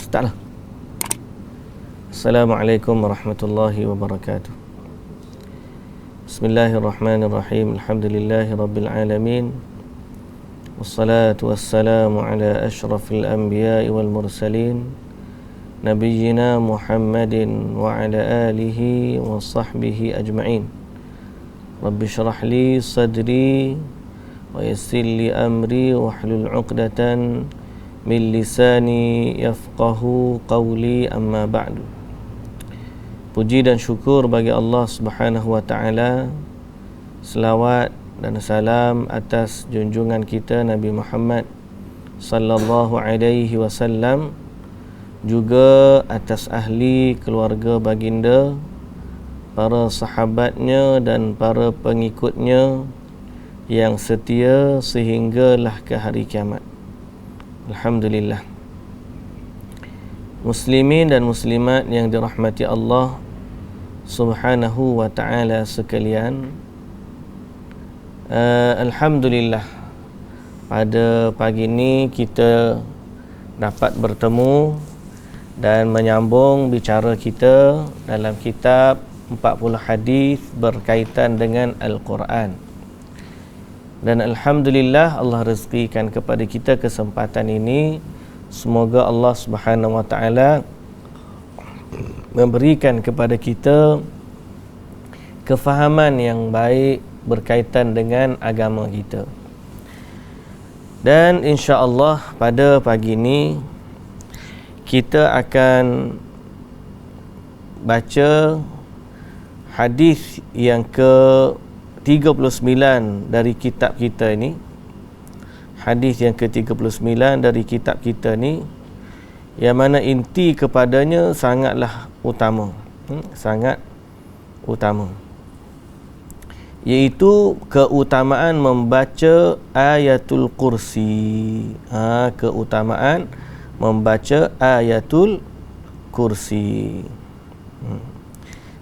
Start lah. Assalamualaikum warahmatullahi wabarakatuh. Bismillahirrahmanirrahim. Alhamdulillahi rabbil alamin. Wassalatu wassalamu ala ashrafil anbiya'i wal mursalin nabiyyina Muhammadin wa ala alihi wa sahbihi ajma'in. Rabbi syrah li sadri wa yassir li amri wahlul 'uqdatan min lisani yafqahu qawli, amma ba'du. Puji dan syukur bagi Allah Subhanahu wa taala. Selawat dan salam atas junjungan kita Nabi Muhammad sallallahu alaihi wasallam, juga atas ahli keluarga baginda, para sahabatnya dan para pengikutnya yang setia sehinggalah ke hari kiamat. Alhamdulillah. Muslimin dan muslimat yang dirahmati Allah Subhanahu wa ta'ala sekalian, Alhamdulillah, pada pagi ini kita dapat bertemu dan menyambung bicara kita dalam kitab 40 hadis berkaitan dengan Al-Quran. Dan Alhamdulillah, Allah rezekikan kepada kita kesempatan ini. Semoga Allah Subhanahu wa ta'ala memberikan kepada kita kefahaman yang baik berkaitan dengan agama kita. Dan insya-Allah pada pagi ini kita akan baca hadis yang ke-39 dari kitab kita ini. Hadis yang ke-39 dari kitab kita ni, yang mana inti kepadanya sangatlah utama, sangat utama, iaitu keutamaan membaca ayatul kursi. Keutamaan membaca ayatul kursi.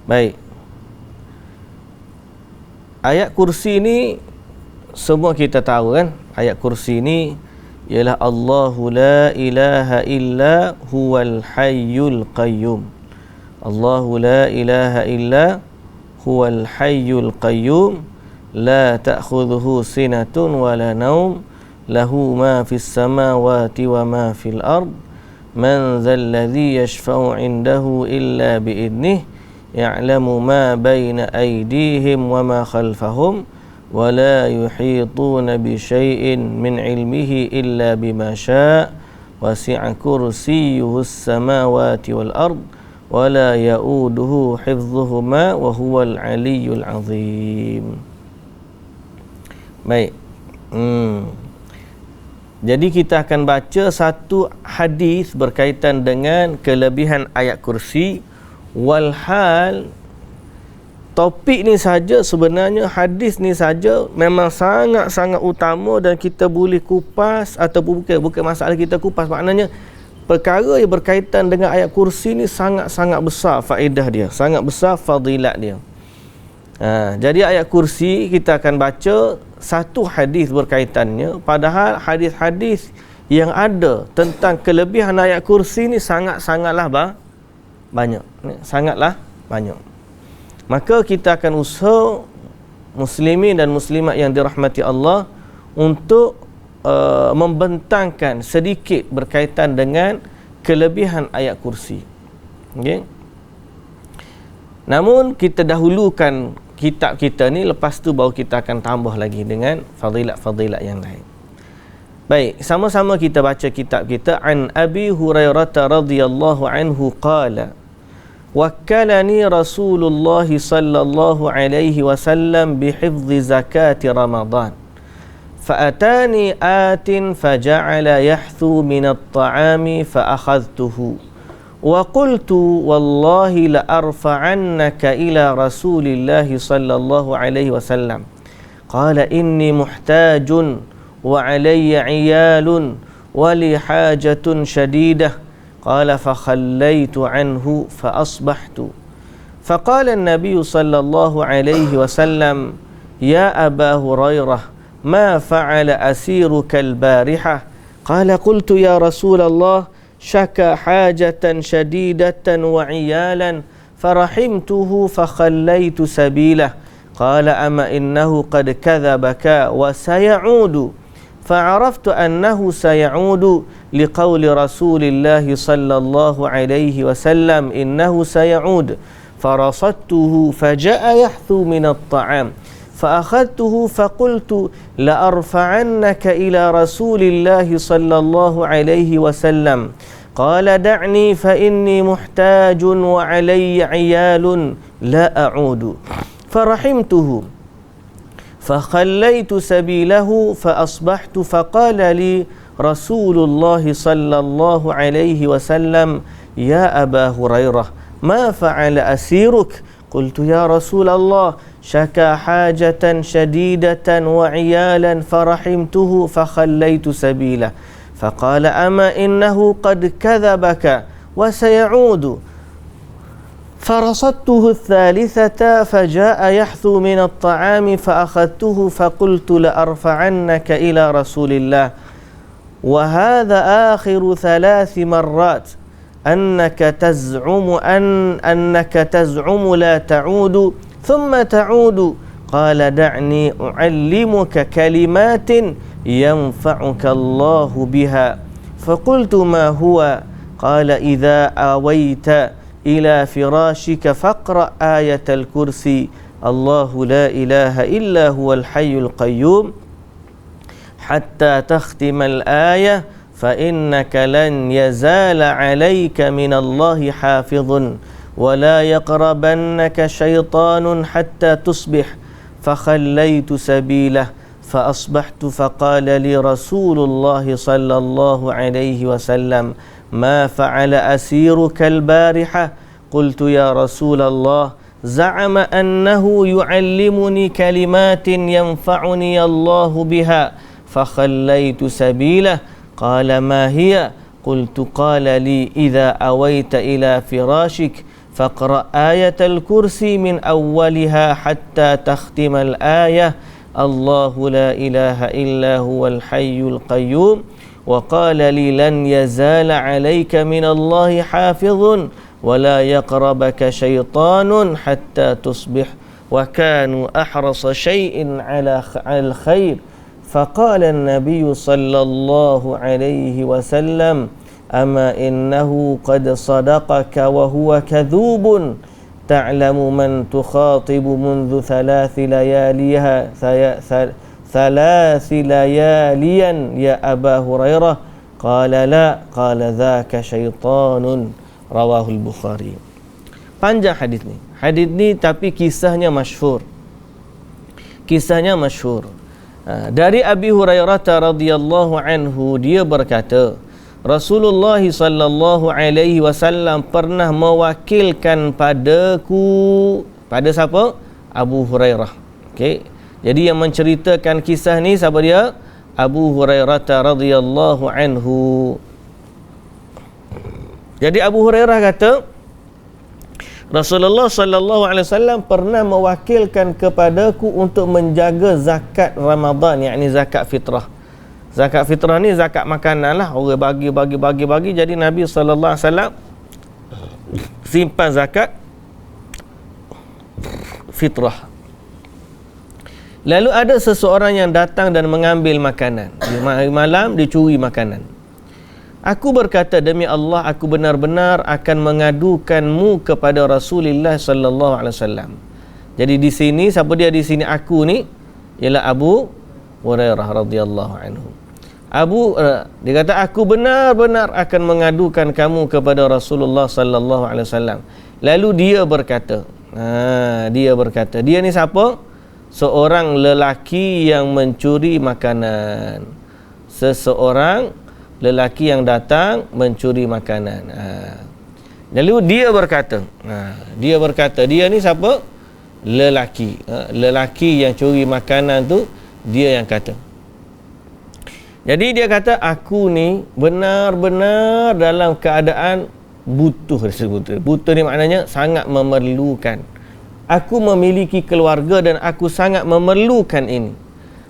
Baik, ayat kursi ni semua kita tahu kan. Ayat kursi ni ialah Allahu la ilaha illa huwal hayyul qayyum. Allahu la ilaha illa huwal hayyul qayyum la ta'khudhuhu sinatun wa la naum lahu ma fis samawati wa ma fil ard man dhal ladzi yashfa'u 'indahu illa bi idnihi ya'lamu ma baina aydihim wa ma khalfahum wa la yuhituna bi syai'in min 'ilmihi illa bima syaa' wasi'a kursiyyuhu as-samawati wal ard wa la ya'uduhu hifdhuhuma wa huwal 'aliyyul 'azim. Baik. Jadi kita akan baca satu hadis berkaitan dengan kelebihan ayat kursi. Walhal topik ni saja, sebenarnya hadis ni saja memang sangat-sangat utama dan kita boleh kupas, ataupun bukan masalah kita kupas, maknanya perkara yang berkaitan dengan ayat kursi ni sangat-sangat besar faedah dia, sangat besar fadilat dia. Jadi ayat kursi kita akan baca satu hadis berkaitannya, padahal hadis-hadis yang ada tentang kelebihan ayat kursi ni sangatlah banyak. Sangatlah banyak. Maka kita akan usaha, muslimin dan muslimat yang dirahmati Allah, untuk membentangkan sedikit berkaitan dengan kelebihan ayat kursi. Okay? Namun kita dahulukan kitab kita ni, lepas tu baru kita akan tambah lagi dengan fadilat-fadilat yang lain. Baik, sama-sama kita baca kitab kita. An Abi Hurairah radhiyallahu anhu qala wakkalani Rasulullah sallallahu alaihi wasallam bihifdhi zakati Ramadan فأتاني آت فجعل يحثو من الطعام فأخذته وقلت والله لأرفعنك إلى رسول الله صلى الله عليه وسلم قال إني محتاج وعلي عيال ولي حاجة شديدة قال فخليت عنه فأصبحت فقال النبي صلى الله عليه وسلم يا أبا هريرة ما فعل أسيرك البارحة قال قلت يا رسول الله شكى حاجة شديدة وعيالا فرحمته فخليت سبيله قال أما إنه قد كذبك وسيعود فعرفت أنه سيعود لقول رسول الله صلى الله عليه وسلم إنه سيعود فرصدته فجاء يحثو من الطعام فأخذته فقلت لأرفعنك إلى رسول الله صلى الله عليه وسلم قال دعني فإني محتاج وعلي عيال لا أعود فرحمته فخليت سبيله فأصبحت فقال لي رسول الله صلى الله عليه وسلم يا أبا هريرة ما فعل أسيرك قلت يا رسول الله شكى حاجة شديدة وعيالا فرحمته فخليت سبيله فقال أما إنه قد كذبك وسيعود فرصدته الثالثة فجاء يحثو من الطعام فأخذته فقلت لأرفعنك إلى رسول الله وهذا آخر 3 مرات أنك تزعم لا تعود ثم تعود قال دعني أعلمك كلمات ينفعك الله بها فقلت ما هو قال إذا آويت إلى فراشك فاقرأ آية الكرسي الله لا إله إلا هو الحي القيوم حتى تختم الآية فإنك لن يزال عليك من الله حافظ ولا يقربنك شيطان حتى تصبح فخليت سبيله فأصبحت فقال لي رسول الله صلى الله عليه وسلم ما فعل أسيرك البارحة قلت يا رسول الله زعم أنه يعلمني كلمات ينفعني الله بها فخليت سبيله قال ما هي قلت قال لي إذا أويت إلى فراشك فاقرأ آية الكرسي من أولها حتى تختم الآية الله لا إله إلا هو الحي القيوم وقال لي لن يزال عليك من الله حافظ ولا يقربك شيطان حتى تصبح وكانوا أحرص شيء على الخير فقال النبي صلى الله عليه وسلم أما إنه قد صدقك وهو كذوب تعلم من تخاطب منذ 3 لياليا يا أبا هريرة قال لا قال ذاك شيطان رواه البخاري. Panjang hadis ni tapi kisahnya masyhur. Dari Abi Hurairah radhiyallahu anhu, dia berkata Rasulullah sallallahu alaihi wasallam pernah mewakilkan padaku. Pada siapa? Abu Hurairah. Okey. Jadi yang menceritakan kisah ni siapa dia? Abu Hurairah radhiyallahu anhu. Jadi Abu Hurairah kata Rasulullah sallallahu alaihi wasallam pernah mewakilkan kepadaku untuk menjaga zakat Ramadan, yakni zakat fitrah. Zakat fitrah ni zakat makanan lah, orang bagi. Jadi Nabi sallallahu alaihi wasallam simpan zakat fitrah. Lalu ada seseorang yang datang dan mengambil makanan. Di malam dia curi makanan. Aku berkata, demi Allah, aku benar-benar akan mengadukanmu kepada Rasulullah sallallahu alaihi wasallam. Jadi di sini, siapa dia di sini aku ni? Ialah Abu Hurairah radhiyallahu anhu. Dia kata, aku benar-benar akan mengadukan kamu kepada Rasulullah sallallahu alaihi wasallam. Lalu dia berkata, dia ni siapa? Seorang lelaki yang mencuri makanan. Seseorang lelaki yang datang mencuri makanan. Lalu dia berkata, dia ni siapa? Lelaki. Lelaki yang curi makanan tu, dia yang kata. Jadi dia kata, aku ni benar-benar dalam keadaan butuh. Butuh ni maknanya sangat memerlukan. Aku memiliki keluarga dan aku sangat memerlukan ini.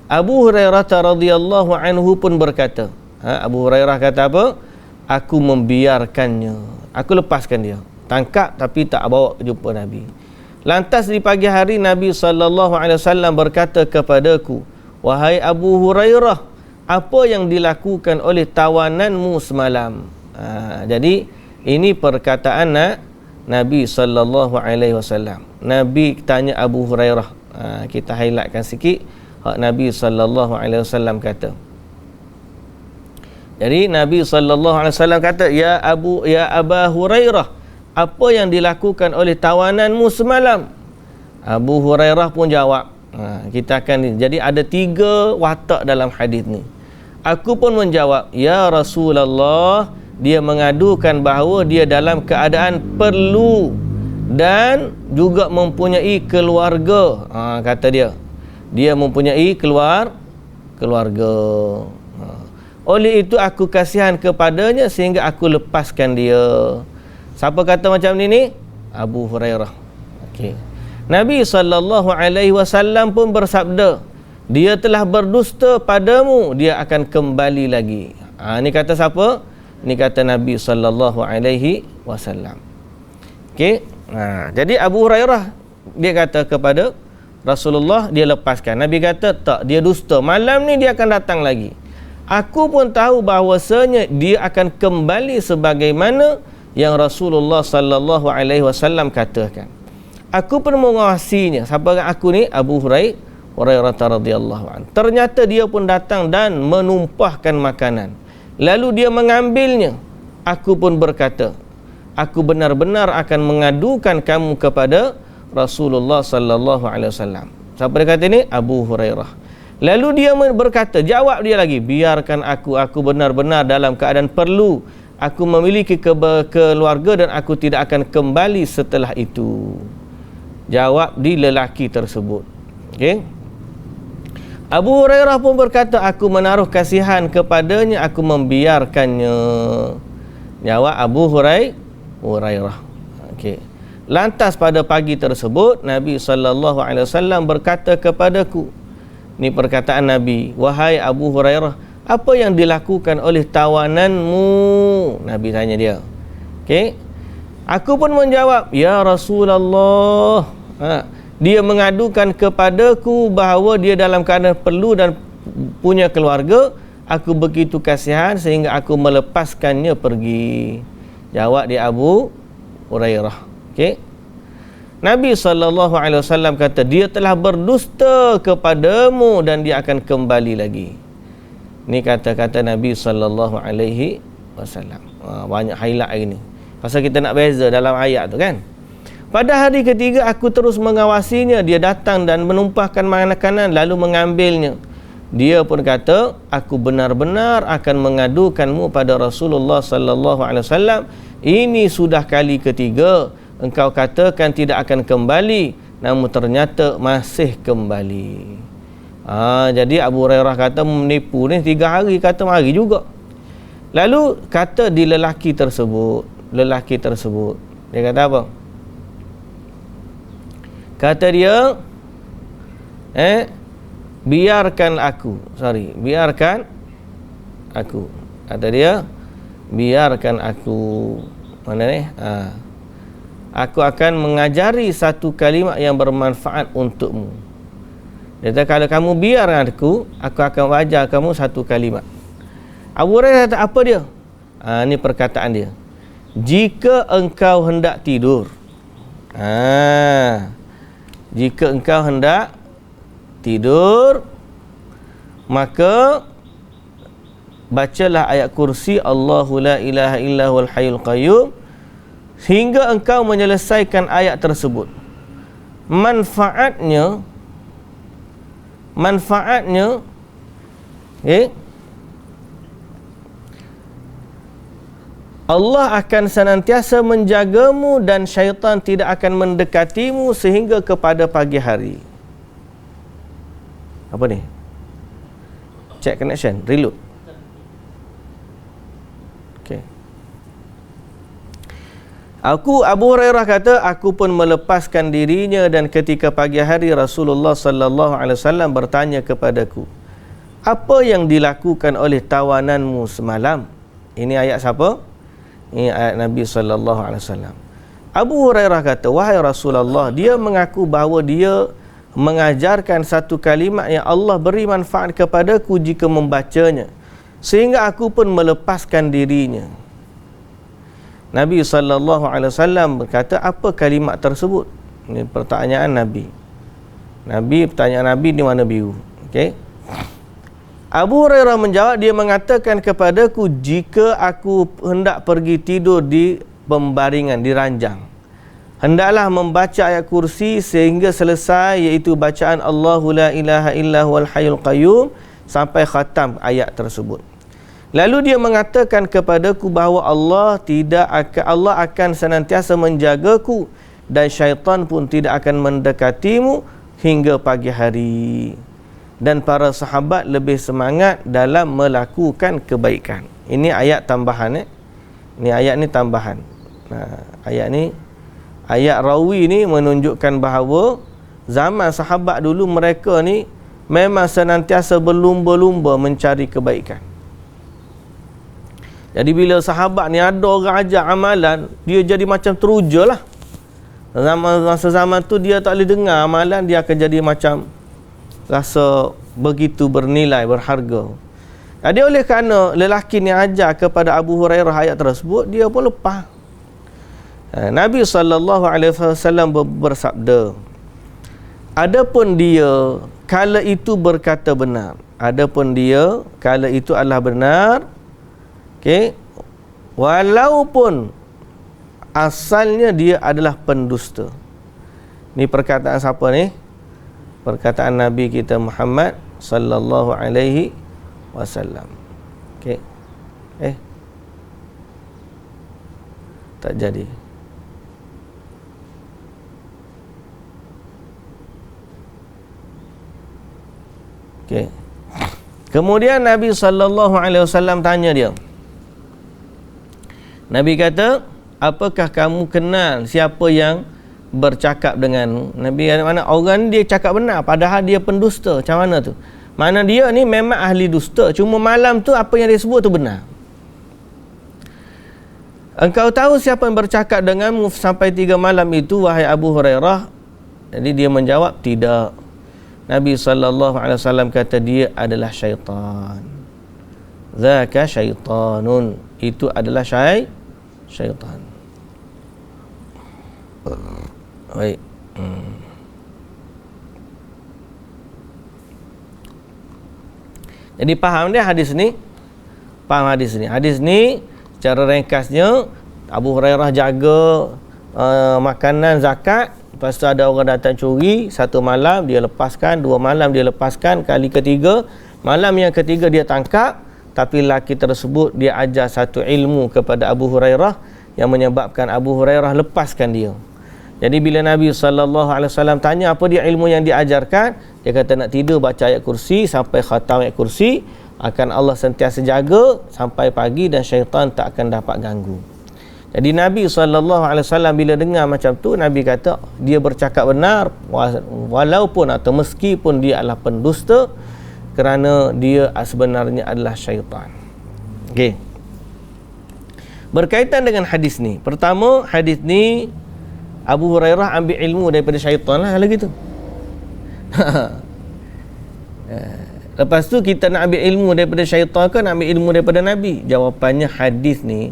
Abu Hurairah radhiyallahu anhu pun berkata, Abu Hurairah kata apa? aku membiarkannya, aku lepaskan dia, tangkap tapi tak bawa jumpa Nabi. Lantas di pagi hari Nabi SAW berkata kepadaku, wahai Abu Hurairah, apa yang dilakukan oleh tawananmu semalam? Jadi ini perkataan Nabi SAW. Nabi tanya Abu Hurairah. Kita highlightkan sikit Nabi SAW kata. Jadi Nabi SAW kata, ya Aba Hurairah, apa yang dilakukan oleh tawananmu semalam? Abu Hurairah pun jawab. Kita akan, jadi ada 3 watak dalam hadis ni. Aku pun menjawab, ya Rasulullah, dia mengadukan bahawa dia dalam keadaan perlu dan juga mempunyai keluarga. Kata dia mempunyai keluarga. Oleh itu aku kasihan kepadanya sehingga aku lepaskan dia. Siapa kata macam ni? Abu Hurairah. Okey. Nabi SAW pun bersabda, dia telah berdusta padamu, dia akan kembali lagi. Ni kata siapa? Ni kata Nabi SAW. Okey. Jadi Abu Hurairah dia kata kepada Rasulullah, dia lepaskan. Nabi kata tak, dia dusta. Malam ni dia akan datang lagi. Aku pun tahu bahawasanya dia akan kembali sebagaimana yang Rasulullah SAW katakan. Aku pun mengawasinya. Siapa aku ni? Abu Hurairah radhiyallahu anhu. Ternyata dia pun datang dan menumpahkan makanan. Lalu dia mengambilnya. Aku pun berkata, aku benar-benar akan mengadukan kamu kepada Rasulullah SAW. Siapa dia kata ni? Abu Hurairah. Lalu dia berkata, jawab dia lagi, biarkan aku benar-benar dalam keadaan perlu. Aku memiliki keluarga dan aku tidak akan kembali setelah itu. Jawab di lelaki tersebut. Okey. Abu Hurairah pun berkata, aku menaruh kasihan kepadanya, aku membiarkannya. Jawab Abu Hurairah. Okey. Lantas pada pagi tersebut Nabi SAW berkata kepadaku, ini perkataan Nabi, wahai Abu Hurairah, apa yang dilakukan oleh tawananmu? Nabi tanya dia. Okey. Aku pun menjawab, ya Rasulullah, dia mengadukan kepadaku bahawa dia dalam keadaan perlu dan punya keluarga. Aku begitu kasihan sehingga aku melepaskannya pergi. Jawab dia Abu Hurairah. Okey. Nabi SAW kata, dia telah berdusta kepadamu dan dia akan kembali lagi. Ini kata-kata Nabi SAW. Banyak highlight hari ni. Pasal kita nak beza dalam ayat tu kan. Pada hari ketiga aku terus mengawasinya. Dia datang dan menumpahkan makanan lalu mengambilnya. Dia pun kata, aku benar-benar akan mengadukanmu pada Rasulullah SAW. Ini sudah kali ketiga engkau katakan tidak akan kembali, namun ternyata masih kembali. Jadi Abu Hurairah kata menipu ni 3 hari, kata mari juga. Lalu kata di lelaki tersebut, dia kata apa? Kata dia, biarkan aku. Kata dia, biarkan aku. Mana ni? Aku akan mengajari satu kalimat yang bermanfaat untukmu. Dia kata, kalau kamu biar aku akan ajar kamu satu kalimat. Abu Hurairah kata, apa dia? Ini perkataan dia. Jika engkau hendak tidur, jika engkau hendak tidur, maka bacalah ayat kursi Allahu la ilaha illa huwal hayyul qayyum hingga engkau menyelesaikan ayat tersebut. Manfaatnya Allah akan senantiasa menjagamu dan syaitan tidak akan mendekatimu sehingga kepada pagi hari. Apa ni? Check connection, reload. Okey. Abu Hurairah kata, aku pun melepaskan dirinya dan ketika pagi hari Rasulullah SAW bertanya kepadaku, apa yang dilakukan oleh tawananmu semalam? Ini ayat siapa? Ini ayat Nabi SAW. Abu Hurairah kata, wahai Rasulullah, dia mengaku bahawa dia mengajarkan satu kalimat yang Allah beri manfaat kepadaku jika membacanya, sehingga aku pun melepaskan dirinya. Nabi SAW berkata, apa kalimat tersebut? Ini pertanyaan Nabi. Pertanyaan Nabi di mana biru. Okey. Abu Hurairah menjawab, dia mengatakan kepadaku jika aku hendak pergi tidur di pembaringan, di ranjang, hendaklah membaca ayat kursi sehingga selesai, iaitu bacaan Allahu la ilaha illa huwal hayyul qayyum, sampai khatam ayat tersebut. Lalu dia mengatakan kepadaku bahawa Allah akan senantiasa menjagaku dan syaitan pun tidak akan mendekatimu hingga pagi hari. Dan para sahabat lebih semangat dalam melakukan kebaikan. Ini ayat tambahan. Ini ayat ni tambahan. Ayat rawi ni menunjukkan bahawa zaman sahabat dulu, mereka ni memang senantiasa berlumba-lumba mencari kebaikan. Jadi bila sahabat ni ada orang ajar amalan, dia jadi macam teruja lah. Masa zaman tu dia tak boleh dengar amalan, dia akan jadi macam rasa begitu bernilai, berharga. Jadi oleh kerana lelaki ni ajar kepada Abu Hurairah ayat tersebut, dia pun lepas. Nabi SAW bersabda, adapun dia kala itu berkata benar, adapun dia kala itu adalah benar, okey, walaupun asalnya dia adalah pendusta. Ni perkataan siapa ni? Perkataan Nabi kita Muhammad sallallahu alaihi wasallam. Okey. Tak jadi. Okey. Kemudian Nabi sallallahu alaihi wasallam tanya dia. Nabi kata, apakah kamu kenal siapa yang bercakap dengan Nabi? Mana orang dia cakap benar padahal dia pendusta? Macam mana tu? Mana dia ni memang ahli dusta, cuma malam tu apa yang dia sebut tu benar. Engkau tahu siapa yang bercakap denganmu sampai 3 malam itu, wahai Abu Hurairah? Jadi dia menjawab, tidak. Nabi SAW kata, dia adalah syaitan. Zaka syaitanun. Itu adalah syaitan. Baik. Jadi faham dia hadis ni? Faham hadis ni? Hadis ni secara ringkasnya, Abu Hurairah jaga makanan zakat. Lepas tu ada orang datang curi, 1 malam dia lepaskan, 2 malam dia lepaskan, kali ketiga, malam yang ketiga dia tangkap. Tapi lelaki tersebut dia ajar satu ilmu kepada Abu Hurairah yang menyebabkan Abu Hurairah lepaskan dia. Jadi bila Nabi SAW tanya apa dia ilmu yang diajarkan, dia kata nak tidur baca ayat kursi sampai khatam ayat kursi, akan Allah sentiasa jaga sampai pagi dan syaitan tak akan dapat ganggu. Jadi Nabi SAW bila dengar macam tu, Nabi kata dia bercakap benar walaupun atau meskipun dia adalah pendusta, kerana dia sebenarnya adalah syaitan. Okey. Berkaitan dengan hadis ni, pertama, hadis ni Abu Hurairah ambil ilmu daripada syaitan lah kalau gitu. Lepas tu kita nak ambil ilmu daripada syaitan ke nak ambil ilmu daripada Nabi? Jawapannya hadis ni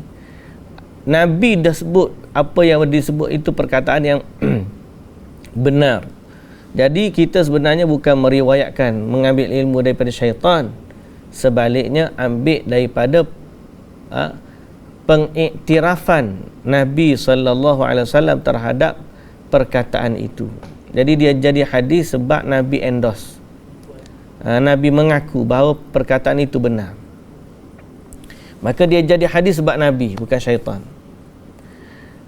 Nabi dah sebut apa yang disebut itu perkataan yang benar. Jadi kita sebenarnya bukan meriwayatkan mengambil ilmu daripada syaitan, sebaliknya ambil daripada pengiktirafan Nabi SAW terhadap perkataan itu. Jadi dia jadi hadis sebab Nabi endorse. Nabi mengaku bahawa perkataan itu benar. Maka dia jadi hadis sebab Nabi, bukan syaitan.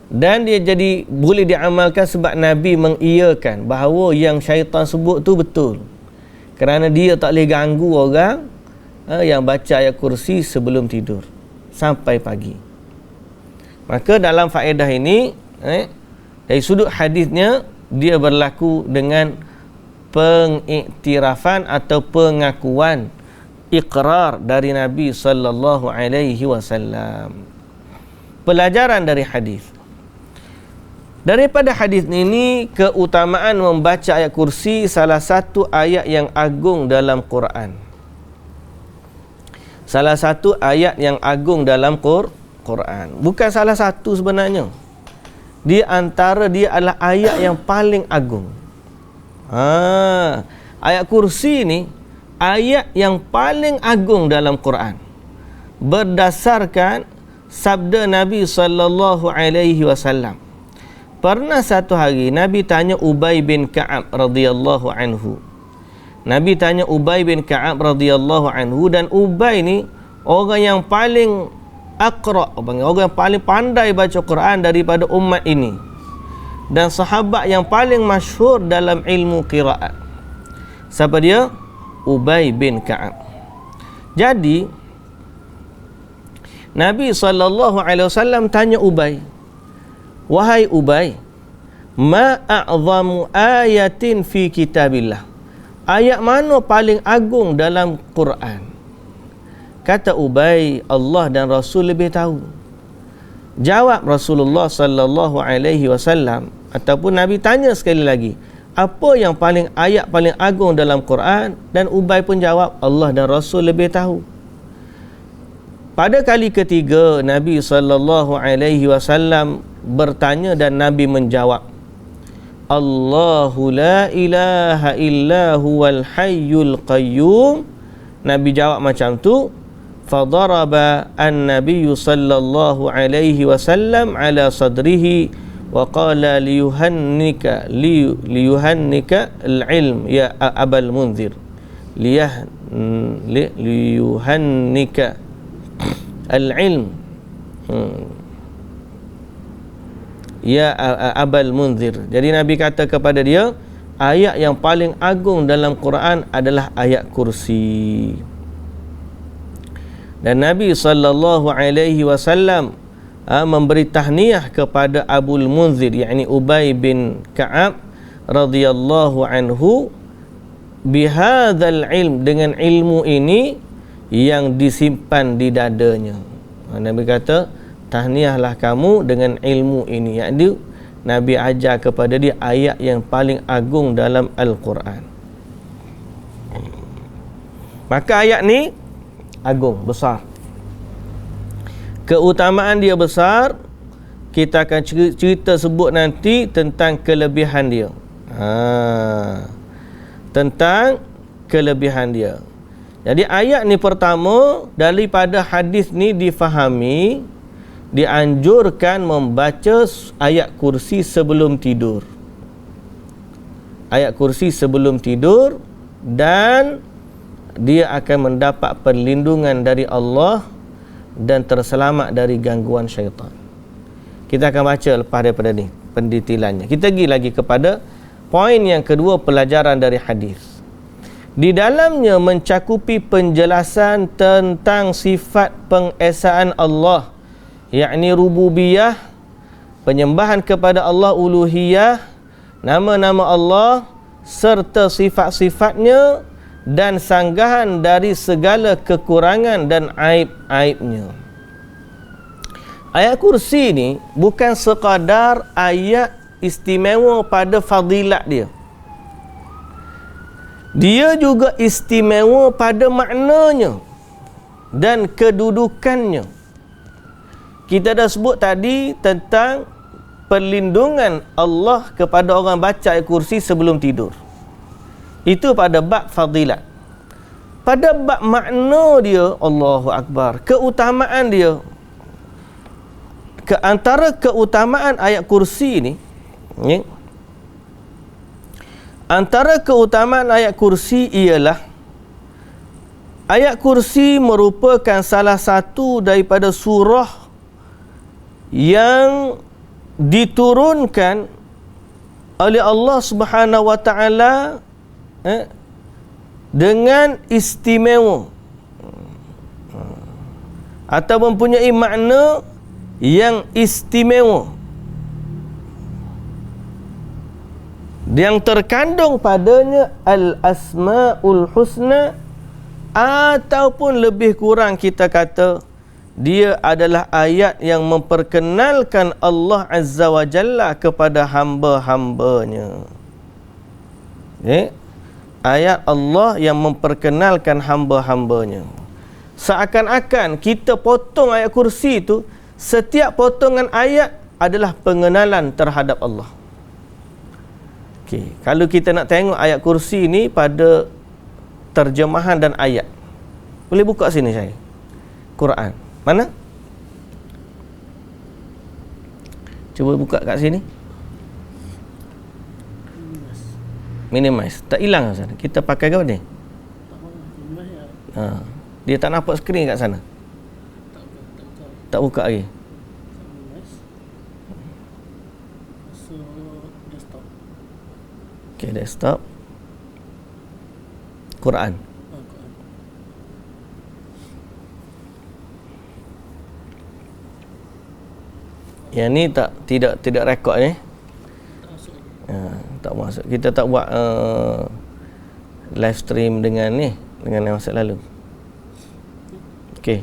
Dan dia jadi boleh diamalkan sebab Nabi mengiyakan bahawa yang syaitan sebut tu betul. Kerana dia tak boleh ganggu orang yang baca ayat kursi sebelum tidur sampai pagi. Maka dalam faedah ini, dari sudut hadisnya, dia berlaku dengan pengiktirafan atau pengakuan iqrar dari Nabi sallallahu alaihi wasallam. Pelajaran dari hadis. Daripada hadis ini, keutamaan membaca ayat kursi salah satu ayat yang agung dalam Quran. Salah satu ayat yang agung dalam Quran. Bukan salah satu sebenarnya. Di antara dia adalah ayat yang paling agung. Ayat kursi ni ayat yang paling agung dalam Quran. Berdasarkan sabda Nabi sallallahu alaihi wasallam. Pernah satu hari Nabi tanya Ubay bin Ka'ab radhiyallahu anhu. Nabi tanya Ubay bin Ka'ab radhiyallahu anhu, dan Ubay ni orang yang paling aqra', orang yang paling pandai baca Quran daripada umat ini, dan sahabat yang paling masyhur dalam ilmu qiraat. Siapa dia? Ubay bin Ka'ab. Jadi Nabi SAW tanya Ubay, wahai Ubay, ma a'zamu ayatin fi kitabillah, ayat mana paling agung dalam Quran? Kata Ubay, Allah dan Rasul lebih tahu. Jawab Rasulullah sallallahu alaihi wasallam, ataupun Nabi tanya sekali lagi, apa yang ayat paling agung dalam Quran? Dan Ubay pun jawab, Allah dan Rasul lebih tahu. Pada kali ketiga Nabi sallallahu alaihi wasallam bertanya dan Nabi menjawab, Allahu la ilaha illa huwal hayyul qayyum. Nabi jawab macam tu. Fadaraba an-nabiy sallallahu alaihi wasallam ala sadrihi wa qala liyuhannika al-ilm ya abal munzir, liyuhannika al-ilm ya abal munzir. Jadi Nabi kata kepada dia, ayat yang paling agung dalam Quran adalah ayat kursi. Dan Nabi sallallahu alaihi wasallam memberi tahniah kepada Abul Munzir, yakni Ubay bin Ka'ab radhiyallahu anhu, bihadzal ilm, dengan ilmu ini yang disimpan di dadanya. Nabi kata, tahniahlah kamu dengan ilmu ini. Iaitu Nabi ajar kepada dia ayat yang paling agung dalam Al-Quran. Maka ayat ni agung, besar. Keutamaan dia besar. Kita akan cerita sebut nanti tentang kelebihan dia. Tentang kelebihan dia. Jadi ayat ni pertama, daripada hadis ni difahami, dianjurkan membaca ayat kursi sebelum tidur. Ayat kursi sebelum tidur, dan dia akan mendapat perlindungan dari Allah dan terselamat dari gangguan syaitan. Kita akan baca lepas daripada ni pendetilannya. Kita pergi lagi kepada poin yang kedua, pelajaran dari hadis. Di dalamnya mencakupi penjelasan tentang sifat pengesaan Allah, yakni rububiyah, penyembahan kepada Allah, uluhiyah, nama-nama Allah serta sifat-sifatnya, dan sanggahan dari segala kekurangan dan aib-aibnya. Ayat kursi ni bukan sekadar ayat istimewa pada fadilat dia. Dia juga istimewa pada maknanya dan kedudukannya. Kita dah sebut tadi tentang perlindungan Allah kepada orang baca ayat kursi sebelum tidur. Itu pada bab fadilat. Pada bab makna dia, Allahu Akbar, keutamaan dia, antara keutamaan ayat kursi ni, antara keutamaan ayat kursi ialah ayat kursi merupakan salah satu daripada surah yang diturunkan oleh Allah Subhanahu wa taala dengan istimewa atau mempunyai makna yang istimewa yang terkandung padanya al-asmaul husna ataupun lebih kurang kita kata dia adalah ayat yang memperkenalkan Allah Azza wa Jalla kepada hamba-hambanya. Okay? Ayat Allah yang memperkenalkan hamba-hambanya. Seakan-akan kita potong ayat kursi itu, setiap potongan ayat adalah pengenalan terhadap Allah. Okay. Kalau kita nak tengok ayat kursi ni pada terjemahan dan ayat, boleh buka sini saya. Quran. Mana? Cuba buka kat sini. Minimize. Tak hilang kat sana. Kita pakai ke apa ni? Dia tak nampak skrin kat sana. Tak buka lagi. Okay, desktop. Quran. Yang ni tidak rekod ni. Tak masuk. Kita tak buat live stream dengan ni, dengan yang masa lalu. Okey.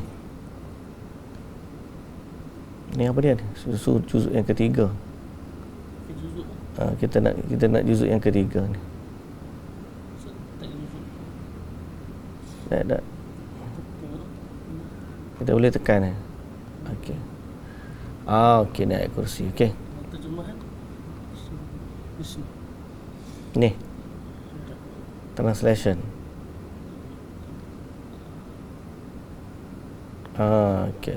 Ni apa dia ni? Juzuk yang ketiga. Kita nak juzuk yang ketiga ni. Tak. Kita boleh tekan ni. Okey. Okey, ni ayat kursi. Okey. Terjemahan. Ni. Translation. Okey.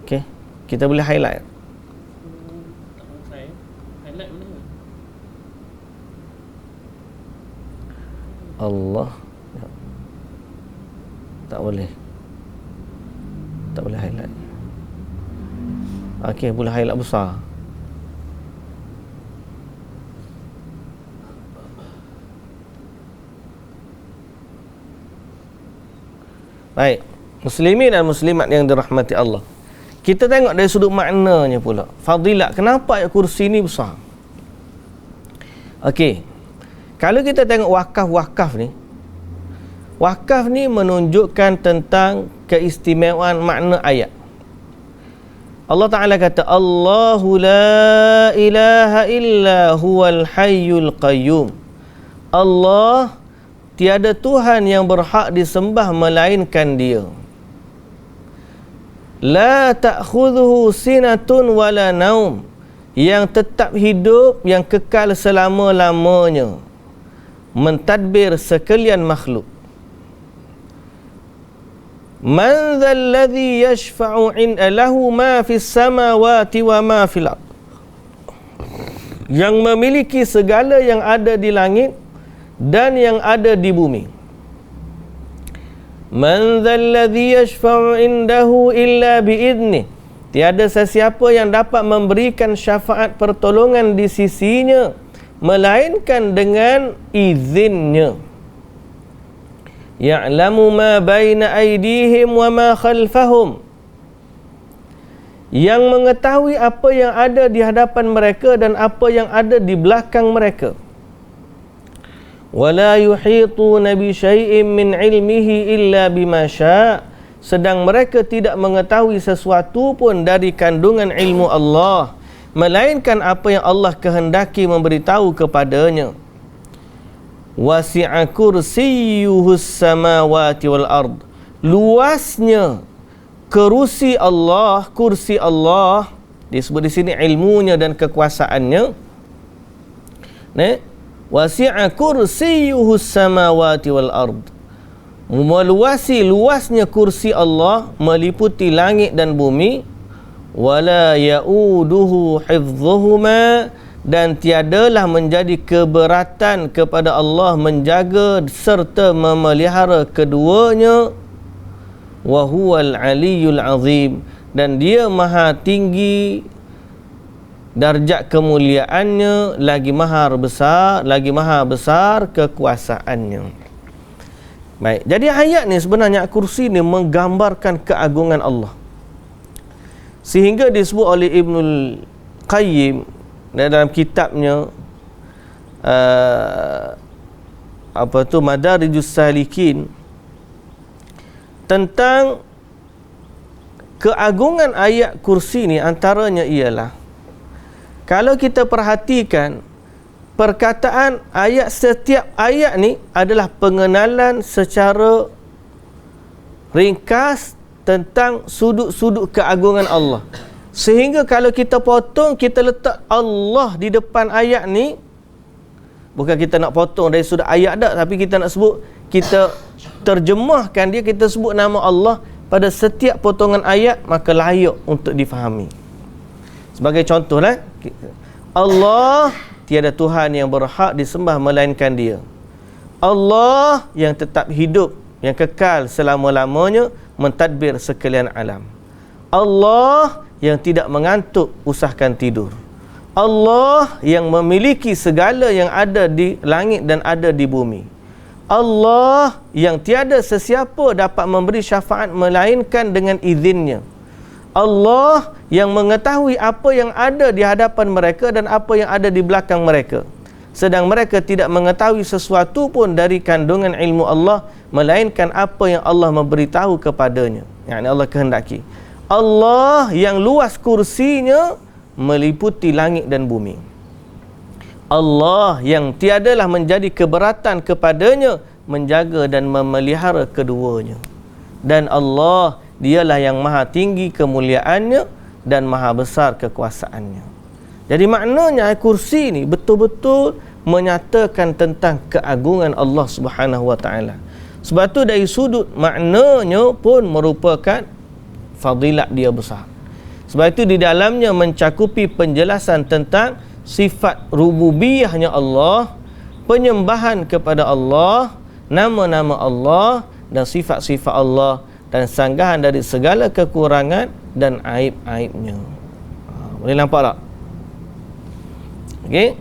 Okey. Kita boleh highlight. Highlight mana? Allah. Tak boleh. Tak boleh highlight. Okey, boleh highlight besar. Baik, muslimin dan muslimat yang dirahmati Allah. Kita tengok dari sudut maknanya pula. Fadilat, kenapa ayat kursi ni besar? Okey. Kalau kita tengok wakaf ni menunjukkan tentang keistimewaan makna ayat. Allah Ta'ala kata, Allahu la ilaha illa huwal hayyul qayyum. Allah, tiada Tuhan yang berhak disembah melainkan Dia. La ta'khudhuhu sinatun wala naum. Yang tetap hidup, yang kekal selama-lamanya, mentadbir sekalian makhluk. Man dhal ladzi yashfa'u 'inda lahu ma fis samawati wa ma fil ard. Yang memiliki segala yang ada di langit dan yang ada di bumi. Man dhal ladzi yashfa'u 'indahu illa bi'idnih. Tiada sesiapa yang dapat memberikan syafaat pertolongan di sisinya melainkan dengan izinnya. Ya'lamu ma baina aydihim wa ma khalfahum. Yang mengetahui apa yang ada di hadapan mereka dan apa yang ada di belakang mereka. Wala yuhituna bi syai'in min ilmihi illa bima syaa. Sedang mereka tidak mengetahui sesuatu pun dari kandungan ilmu Allah melainkan apa yang Allah kehendaki memberitahu kepadanya. Wasi'a kursiyyuhus samawati wal ard. Luasnya kursi Allah disebut di sini ilmunya dan kekuasaannya. Wasi'a kursiyyuhus samawati wal ard. Meluasi luasnya kursi Allah meliputi langit dan bumi. Wala ya'uduhu hifdhuhuma. Dan tiadalah menjadi keberatan kepada Allah menjaga serta memelihara keduanya. Wa huwal aliyyul azim. Dan Dia maha tinggi darjat kemuliaannya, lagi maha besar kekuasaannya. Baik, jadi ayat ni sebenarnya kursi ni menggambarkan keagungan Allah. Sehingga disebut oleh Ibnul Qayyim dalam kitabnya Madarijus Salikin tentang keagungan ayat kursi ni, antaranya ialah kalau kita perhatikan perkataan ayat, setiap ayat ni adalah pengenalan secara ringkas tentang sudut-sudut keagungan Allah. Sehingga kalau kita potong, kita letak Allah di depan ayat ni, bukan kita nak potong dari sudut ayat dah, tapi kita nak sebut, kita terjemahkan dia, kita sebut nama Allah pada setiap potongan ayat, maka layak untuk difahami. Sebagai contohlah, Allah, tiada Tuhan yang berhak disembah melainkan Dia. Allah yang tetap hidup, yang kekal selama-lamanya, mentadbir sekalian alam. Allah yang tidak mengantuk usahkan tidur. Allah yang memiliki segala yang ada di langit dan ada di bumi. Allah yang tiada sesiapa dapat memberi syafaat melainkan dengan izinnya. Allah yang mengetahui apa yang ada di hadapan mereka dan apa yang ada di belakang mereka, sedang mereka tidak mengetahui sesuatu pun dari kandungan ilmu Allah melainkan apa yang Allah memberitahu kepadanya, yang Allah kehendaki. Allah yang luas kursinya meliputi langit dan bumi. Allah yang tiadalah menjadi keberatan kepadanya menjaga dan memelihara keduanya. Dan Allah, dialah yang maha tinggi kemuliaannya dan maha besar kekuasaannya. Jadi maknanya kursi ni betul-betul menyatakan tentang keagungan Allah Subhanahu wa taala. Sebab tu dari sudut maknanya pun merupakan fadilat dia besar. Sebab itu di dalamnya mencakupi penjelasan tentang sifat rububiyahnya Allah, penyembahan kepada Allah, nama-nama Allah dan sifat-sifat Allah, dan sanggahan dari segala kekurangan dan aib-aibnya. Boleh nampak tak? Okey.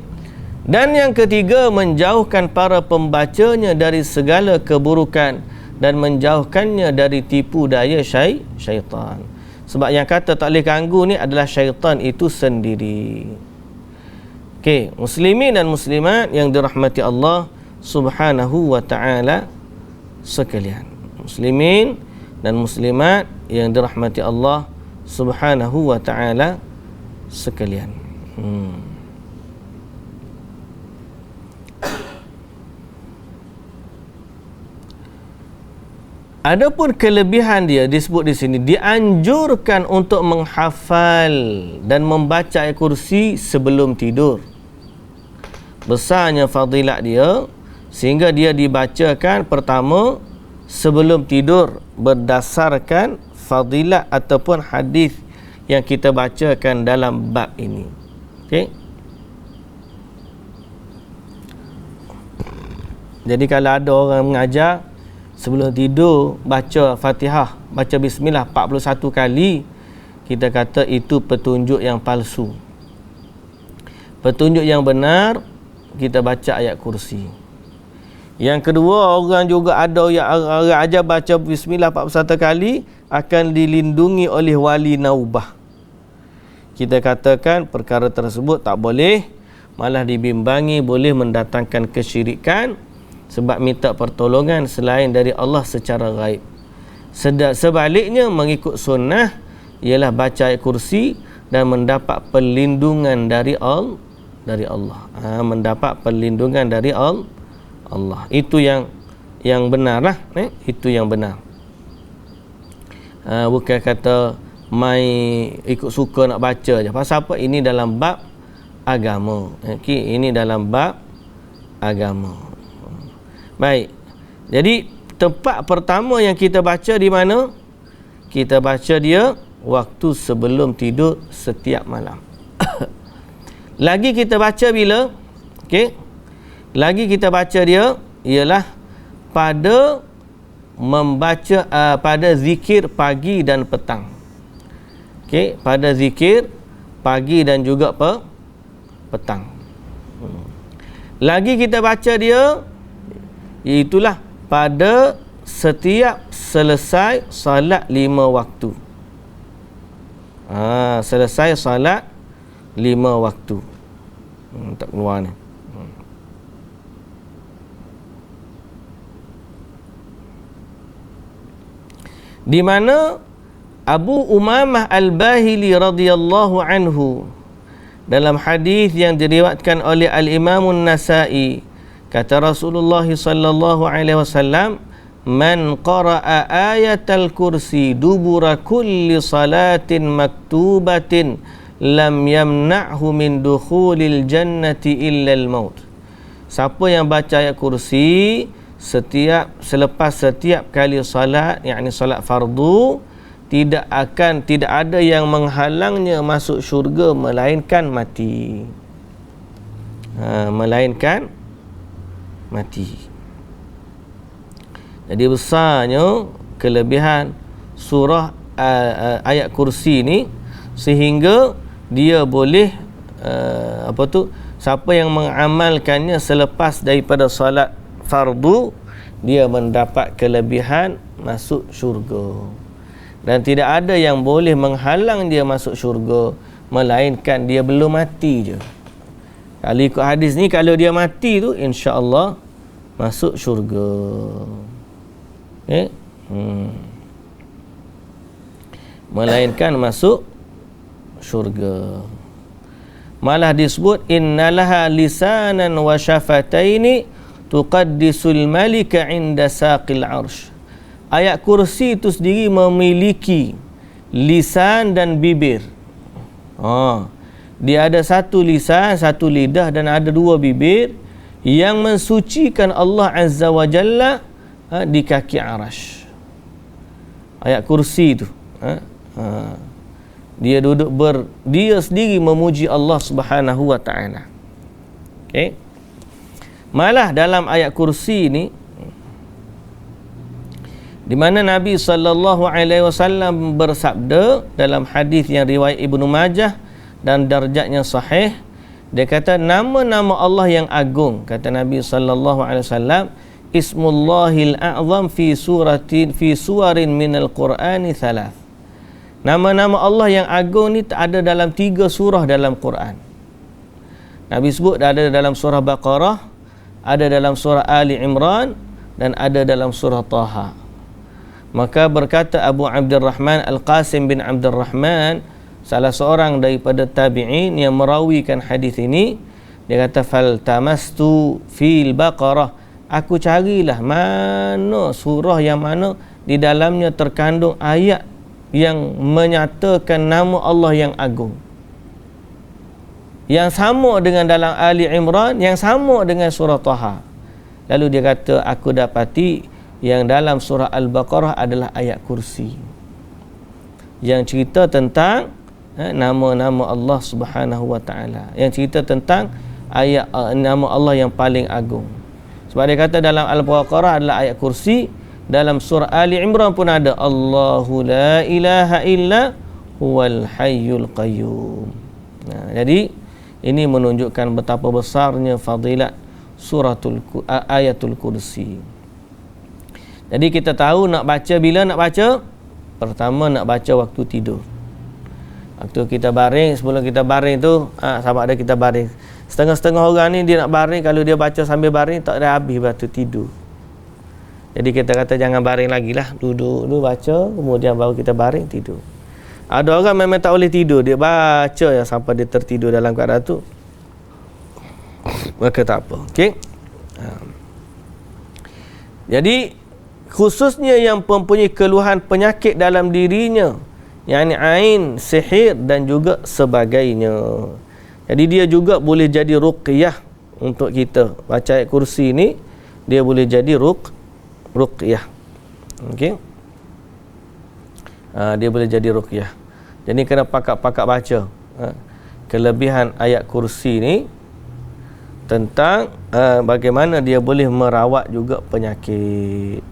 Dan yang ketiga, menjauhkan para pembacanya dari segala keburukan dan menjauhkannya dari tipu daya syaitan. Sebab yang kata tak boleh ganggu ni adalah syaitan itu sendiri. Okey, muslimin dan muslimat yang dirahmati Allah Subhanahu wa taala sekalian. Muslimin dan muslimat yang dirahmati Allah Subhanahu wa taala sekalian. Adapun kelebihan dia disebut di sini, dianjurkan untuk menghafal dan membaca ayat kursi sebelum tidur. Besarnya fadilat dia sehingga dia dibacakan pertama sebelum tidur berdasarkan fadilat ataupun hadis yang kita bacakan dalam bab ini. Okey. Jadi kalau ada orang mengajar sebelum tidur baca Fatihah, baca bismillah 41 kali, kita kata itu petunjuk yang palsu. Petunjuk yang benar, kita baca ayat kursi. Yang kedua, orang juga ada yang orang ajar baca bismillah 41 kali akan dilindungi oleh wali naubah. Kita katakan perkara tersebut tak boleh, malah dibimbangi boleh mendatangkan kesyirikan, sebab minta pertolongan selain dari Allah secara gaib. Sebaliknya mengikut sunnah ialah baca ayat kursi dan mendapat perlindungan dari Allah. Mendapat perlindungan dari Allah. Itu yang benarlah, itu yang benar. Bukan kata mai ikut suka nak baca je. Pasal apa? Ini dalam bab agama. Okay? Ini dalam bab agama. Baik. Jadi tempat pertama yang kita baca di mana? Kita baca dia waktu sebelum tidur setiap malam. Lagi kita baca bila? Okey. Lagi kita baca dia ialah pada membaca pada zikir pagi dan petang. Okey, pada zikir pagi dan juga petang. Lagi kita baca dia itulah pada setiap selesai salat 5 waktu. Selesai salat 5 waktu. Tak keluar ni. di mana Abu Umamah Al-Bahili radhiyallahu anhu dalam hadis yang diriwayatkan oleh Al-Imam An-Nasa'i, kata Rasulullah sallallahu alaihi wasallam, man qara'a ayatal kursi dubura kulli salatin maktubatin lam yamna'hu min dukhulil jannati illa al-maut. Siapa yang baca ayat kursi selepas setiap kali salat, yakni salat fardu, tidak ada yang menghalangnya masuk syurga melainkan mati. Melainkan mati. Jadi besarnya kelebihan surah ayat kursi ni, sehingga dia boleh siapa yang mengamalkannya selepas daripada solat fardu, dia mendapat kelebihan masuk syurga. Dan tidak ada yang boleh menghalang dia masuk syurga melainkan dia belum mati je. Kalau ikut hadis ni, kalau dia mati tu insya-Allah masuk syurga. Melainkan masuk syurga. Malah disebut innalaha lisanan wa syafataini tuqaddisul malika inda saqil arsh. Ayat kursi itu sendiri memiliki lisan dan bibir. Dia ada satu lisan, satu lidah, dan ada dua bibir yang mensucikan Allah Azza wa Jalla di kaki arash. Ayat kursi itu dia duduk dia sendiri memuji Allah Subhanahu wa taala. Okey. Malah dalam ayat kursi ini, di mana Nabi sallallahu alaihi wasallam bersabda dalam hadis yang riwayat Ibnu Majah dan darjatnya sahih, dia kata nama-nama Allah yang agung, kata Nabi sallallahu alaihi wasallam, Ismullahil a'zam fi suwarin minal Qur'ani thalath. Nama-nama Allah yang agung ni ada dalam 3 surah dalam Quran. Nabi sebut ada dalam surah Baqarah, ada dalam surah Ali Imran, dan ada dalam surah Taha. Maka berkata Abu Abdurrahman Al-Qasim bin Abdurrahman, salah seorang daripada tabi'in yang merawikan hadis ini, dia kata faltamastu fil Baqarah, aku carilah mana surah yang mana di dalamnya terkandung ayat yang menyatakan nama Allah yang agung, yang sama dengan dalam Ali Imran, yang sama dengan surah Taha. Lalu dia kata, aku dapati yang dalam surah Al-Baqarah adalah ayat kursi yang cerita tentang nama-nama Allah Subhanahu wa taala, yang cerita tentang ayat nama Allah yang paling agung. Sebab dia kata dalam Al-Baqarah adalah ayat kursi, dalam surah Ali Imran pun ada Allahu la ilaha illa huwal hayyul qayyum. Jadi ini menunjukkan betapa besarnya fadilat ayatul kursi. Jadi kita tahu nak baca bila nak baca? Pertama nak baca waktu tidur. Waktu kita baring, sebelum kita baring tu, sama ada kita baring. Setengah-setengah orang ni dia nak baring, kalau dia baca sambil baring tak ada habis waktu tidur. Jadi kita kata jangan baring lagi lah, duduk dulu baca, kemudian baru kita baring tidur. Ada orang memang tak boleh tidur, dia baca yang sampai dia tertidur dalam keadaan tu, maka tak apa. Okey. Jadi khususnya yang mempunyai keluhan penyakit dalam dirinya, yakni ain, sihir dan juga sebagainya, jadi dia juga boleh jadi ruqyah untuk kita. Baca ayat kursi ni dia boleh jadi ruqyah. Okey. Dia boleh jadi ruqyah. Jadi kena pakak-pakak baca. Kelebihan ayat kursi ni tentang bagaimana dia boleh merawat juga penyakit.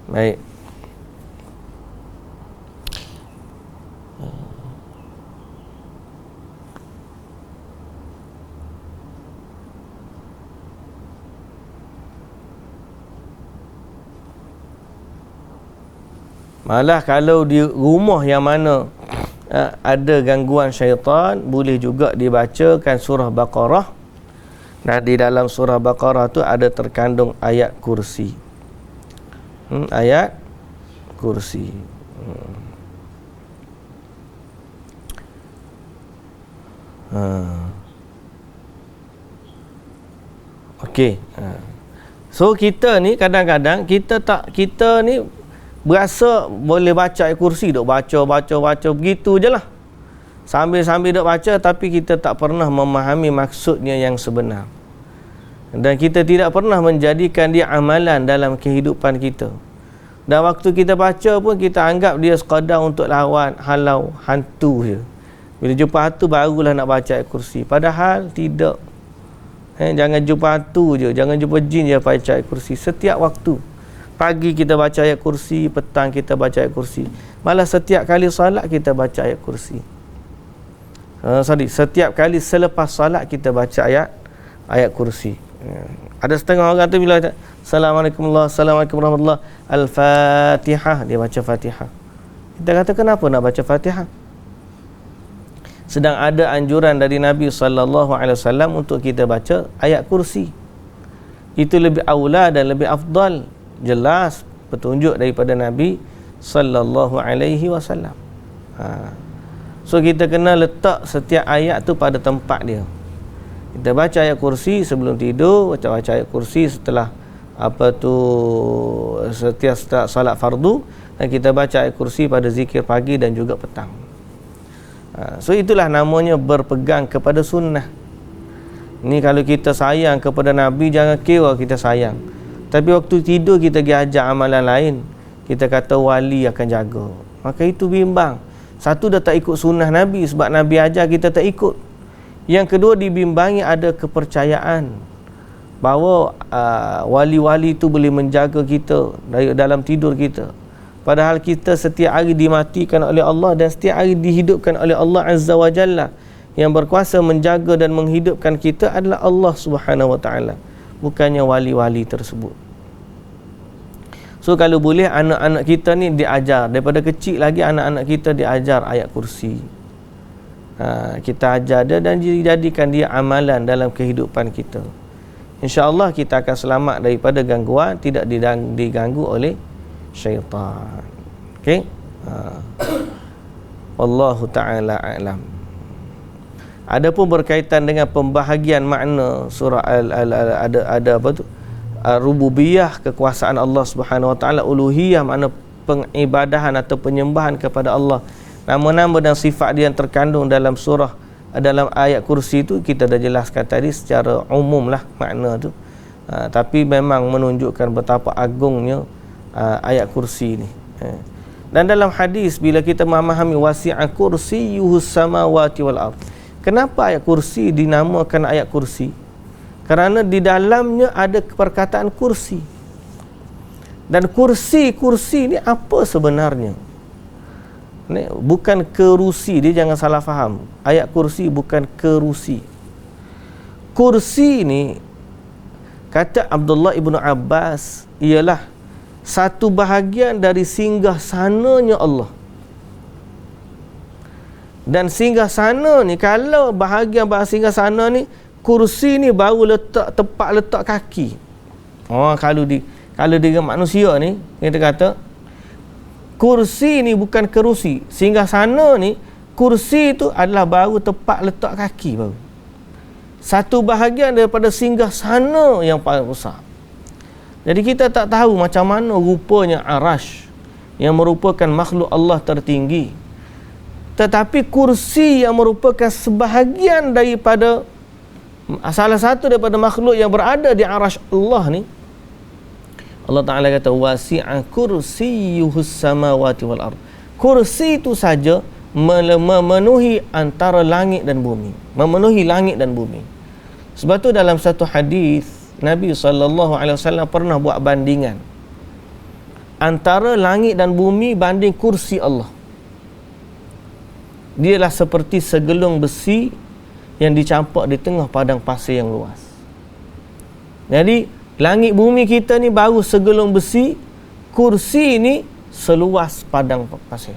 Baik. Malah kalau di rumah yang mana ada gangguan syaitan, boleh juga dibacakan surah Baqarah Dan di dalam surah Baqarah tu ada terkandung ayat kursi. Ayat kursi. Okey. So kita ni kadang-kadang kita ni berasa boleh baca ayat kursi, duk baca begitu je lah. Sambil-sambil duk baca, tapi kita tak pernah memahami maksudnya yang sebenar. Dan kita tidak pernah menjadikan dia amalan dalam kehidupan kita. Dan waktu kita baca pun kita anggap dia sekadar untuk lawan halau hantu je. Bila jumpa hantu barulah nak baca ayat kursi. Padahal tidak. Jangan jumpa hantu je, jangan jumpa jin je baca ayat kursi. Setiap waktu. Pagi kita baca ayat kursi, petang kita baca ayat kursi. Malah setiap kali salat kita baca ayat kursi. Setiap kali selepas salat kita baca ayat kursi. Ada setengah orang tu bila Assalamualaikum warahmatullahi, Al-Fatihah, dia baca Fatihah. Kita kata kenapa nak baca Fatihah? Sedang ada anjuran dari Nabi SAW untuk kita baca ayat kursi. Itu lebih aula dan lebih afdal. Jelas petunjuk daripada Nabi SAW. So kita kena letak setiap ayat tu pada tempat dia. Kita baca ayat kursi sebelum tidur, baca ayat kursi setelah setiap salat fardu, dan kita baca ayat kursi pada zikir pagi dan juga petang. So itulah namanya berpegang kepada sunnah. Ni kalau kita sayang kepada Nabi, jangan kira kita sayang. Tapi waktu tidur kita pergi ajar amalan lain, kita kata wali akan jaga, maka itu bimbang. Satu, dah tak ikut sunnah Nabi, sebab Nabi ajar kita tak ikut. Yang kedua, dibimbangi ada kepercayaan bahawa wali-wali itu boleh menjaga kita dari dalam tidur kita. Padahal kita setiap hari dimatikan oleh Allah dan setiap hari dihidupkan oleh Allah Azza wa Jalla. Yang berkuasa menjaga dan menghidupkan kita adalah Allah Subhanahu wa Ta'ala, bukannya wali-wali tersebut. So kalau boleh anak-anak kita ni diajar daripada kecil lagi, anak-anak kita diajar ayat kursi. Kita ajar dia dan dijadikan dia amalan dalam kehidupan kita. InsyaAllah kita akan selamat daripada gangguan, tidak diganggu oleh syaitan. Okey? Wallahu ta'ala a'lam. Adapun berkaitan dengan pembahagian makna surah ada apa tu? Rububiyah, kekuasaan Allah Subhanahu wa taala, uluhiyah, makna pengibadahan atau penyembahan kepada Allah. Nama-nama dan sifat dia yang terkandung dalam dalam ayat kursi itu kita dah jelaskan tadi secara umum lah makna tu. Tapi memang menunjukkan betapa agungnya ayat kursi ni. Dan dalam hadis bila kita memahami wasi'a kursiyyuhus samawati wal ardh. Kenapa ayat kursi dinamakan ayat kursi? Kerana di dalamnya ada perkataan kursi. Dan kursi ni apa sebenarnya? Ni bukan kerusi, dia jangan salah faham. Ayat kursi bukan kerusi. Kursi ni kata Abdullah ibnu Abbas ialah satu bahagian dari singgah sananya Allah. Dan singgah sana ni, kalau bahagian singgah sana ni, kursi ni baru tempat letak kaki. Kalau dengan manusia ni, kita kata kursi ni bukan kerusi. Singgah sana ni, kursi tu adalah baru tempat letak kaki baru. Satu bahagian daripada singgah sana yang paling besar. Jadi kita tak tahu macam mana rupanya Arash yang merupakan makhluk Allah tertinggi. Tetapi kursi yang merupakan sebahagian daripada salah satu daripada makhluk yang berada di Arash Allah ni, Allah Ta'ala kata wasi'a kursiyyuhus samawati wal ardh. Kursi itu saja memenuhi antara langit dan bumi, memenuhi langit dan bumi. Sebab tu dalam satu hadis Nabi SAW pernah buat bandingan antara langit dan bumi banding kursi Allah. Dialah seperti segelung besi yang dicampak di tengah padang pasir yang luas. Jadi langit bumi kita ni baru segelung besi, kursi ni seluas padang pasir.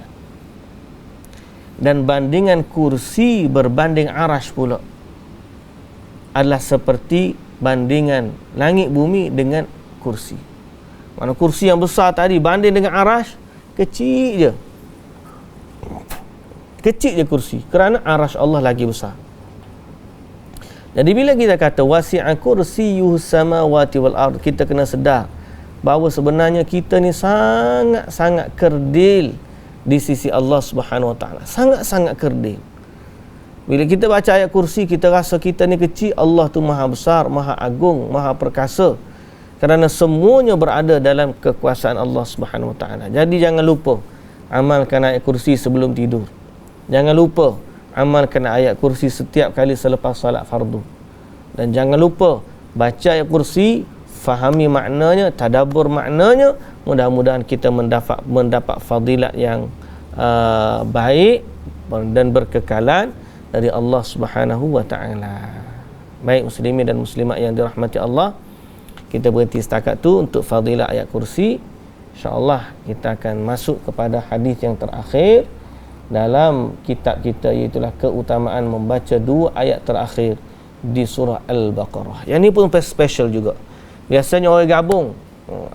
Dan bandingan kursi berbanding Arash pula. adalah seperti bandingan langit bumi dengan kursi. Mana kursi yang besar tadi banding dengan arash, kecil je. Kecil je kursi, kerana arash Allah lagi besar. Jadi bila kita kata wasi'a kursiyyuhu samawati wal ard, kita kena sedar bahawa sebenarnya kita ni sangat-sangat kerdil di sisi Allah Subhanahu wa taala. Sangat-sangat kerdil. Bila kita baca ayat kursi, kita rasa kita ni kecil, Allah tu maha besar, maha agung, maha perkasa. Kerana semuanya berada dalam kekuasaan Allah Subhanahu wa taala. Jadi jangan lupa amalkan ayat kursi sebelum tidur. Jangan lupa amalkan ayat kursi setiap kali selepas solat fardu. Dan jangan lupa baca ayat kursi, fahami maknanya, tadabbur maknanya. Mudah-mudahan kita mendapat fadilat yang baik dan berkekalan dari Allah Subhanahu wa taala. Baik muslimin dan muslimat yang dirahmati Allah, kita berhenti setakat tu untuk fadilah ayat kursi. InsyaAllah kita akan masuk kepada hadis yang terakhir dalam kitab kita, iaitu keutamaan membaca 2 ayat terakhir di surah Al-Baqarah. Yang ni pun special juga. Biasanya orang gabung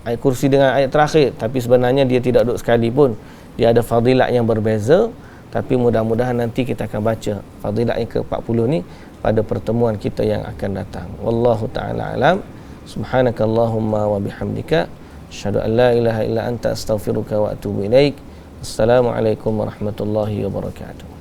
ayat kursi dengan ayat terakhir, tapi sebenarnya dia tidak duduk sekali pun. Dia ada fadilat yang berbeza. Tapi mudah-mudahan nanti kita akan baca fadilat yang ke-40 ni pada pertemuan kita yang akan datang. Wallahu ta'ala alam. Subhanakallahumma wa bihamdika asyhadu an la ilaha illa anta astaghfiruka wa atubu ilaik. Assalamualaikum warahmatullahi wabarakatuh.